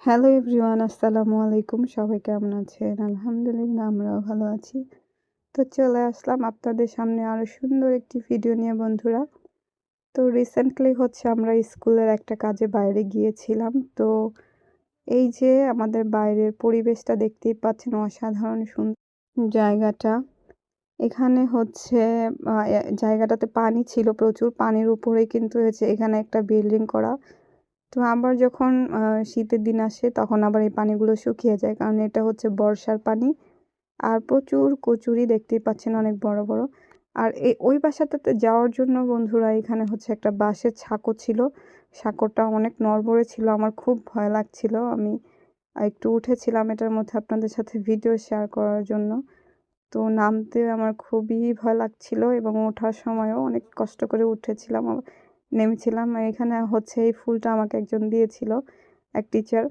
Hello everyone, আসসালামু আলাইকুম। সবাই কেমন আছেন? আলহামদুলিল্লাহ আমরাও ভালো আছি। তো চলে আসলাম আপনাদের সামনে আরও সুন্দর একটি ভিডিও নিয়ে বন্ধুরা। তো রিসেন্টলি আমরা স্কুলের একটা কাজে বাইরে গিয়েছিলাম। তো এই যে আমাদের বাইরের পরিবেশটা দেখতেই পাচ্ছেন, অসাধারণ সুন্দর জায়গাটা। এখানে জায়গাটাতে পানি ছিল প্রচুর। পানির উপরেই কিন্তু এখানে একটা বিল্ডিং করা। তো আবার যখন শীতের দিন আসে তখন আবার এই পানিগুলো শুকিয়ে যায়, কারণ এটা বর্ষার পানি। আর প্রচুর কচুরি দেখতেই পাচ্ছেন, অনেক বড় বড়। আর ওই বাসাটাতে যাওয়ার জন্য বন্ধুরা এখানে একটা বাঁশের ছাকো ছিল। ছাকোটা অনেক নড়বড়ে ছিল, আমার খুব ভয় লাগছিল। আমি একটু উঠেছিলাম এটার মধ্যে আপনাদের সাথে ভিডিও শেয়ার করার জন্য। তো নামতে আমার খুবই ভয় লাগছিল এবং ওঠার সময়ও অনেক কষ্ট করে উঠেছিলাম, নেমেছিলাম। এখানে এই ফুলটা আমাকে একজন দিয়েছিল, এক টিচার।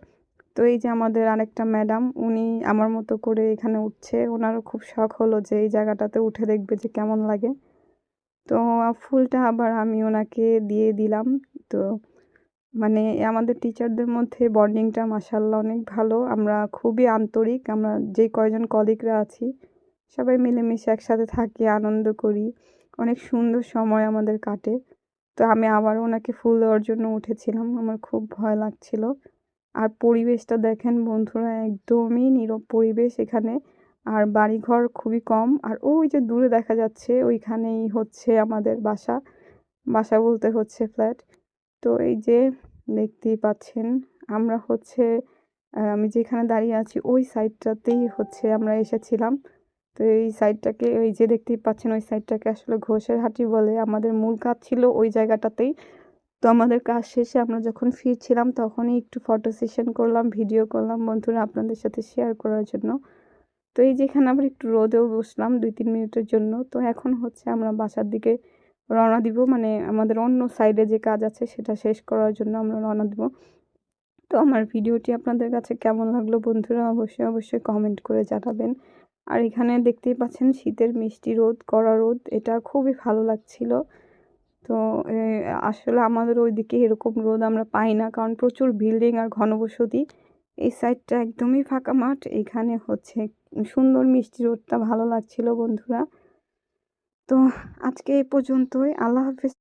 তো এই যে আমাদের আরেকটা ম্যাডাম, উনি আমার মতো করে এখানে উঠছে। ওনারও খুব শখ হলো যে এই জায়গাটাতে উঠে দেখবে যে কেমন লাগে। তো ফুলটা আবার আমি ওনাকে দিয়ে দিলাম। তো মানে আমাদের টিচারদের মধ্যে বন্ডিংটা মাশাআল্লাহ অনেক ভালো। আমরা খুবই আন্তরিক। আমরা যে কয়জন কলিগরা আছি সবাই মিলেমিশে একসাথে থাকি, আনন্দ করি। অনেক সুন্দর সময় আমাদের কাটে। তো আমি আবারও ওনাকে ফুল দেওয়ার জন্য উঠেছিলাম। আমার খুব ভয় লাগছিল। আর পরিবেশটা দেখেন বন্ধুরা, একদমই নীরব পরিবেশ এখানে। আর বাড়িঘর খুবই কম। আর ওই যে দূরে দেখা যাচ্ছে ওইখানেই আমাদের বাসা। বাসা বলতে ফ্ল্যাট। তো এই যে দেখতেই পাচ্ছেন, আমরা আমি যেখানে দাঁড়িয়ে আছি ওই সাইডটাতেই আমরা এসেছিলাম। তো এই সাইডটাকে, ওই যে দেখতেই পাচ্ছেন, ওই সাইডটাকে আসলে ঘোষের হাটি বলে। আমাদের মূল কাজ ছিল ওই জায়গাটাতেই। তো আমাদের কাজ শেষে আমরা যখন ফিরছিলাম তখনই একটু ফটো সেশন করলাম, ভিডিও করলাম বন্ধুরা আপনাদের সাথে শেয়ার করার জন্য। তো এই যেখানে আবার একটু রোদেও বসলাম 2-3 মিনিটের জন্য। তো এখন আমরা বাসার দিকে রওনা দিব, মানে আমাদের অন্য সাইডে যে কাজ আছে সেটা শেষ করার জন্য আমরা রওনা দিব। তো আমার ভিডিওটি আপনাদের কাছে কেমন লাগলো বন্ধুরা, অবশ্যই কমেন্ট করে জানাবেন। আর এখানে দেখতেই পাচ্ছেন শীতের মিষ্টি রোদ, কড়া রোদ, এটা খুবই ভালো লাগছিল। তো আসলে আমাদের ওইদিকে এরকম রোদ আমরা পাই না, কারণ প্রচুর বিল্ডিং আর ঘনবসতি। এই সাইডটা একদমই ফাঁকা মাঠ। এখানে সুন্দর মিষ্টি রোদটা ভালো লাগছিল বন্ধুরা। তো আজকে এই পর্যন্তই। আল্লাহ হাফেজ।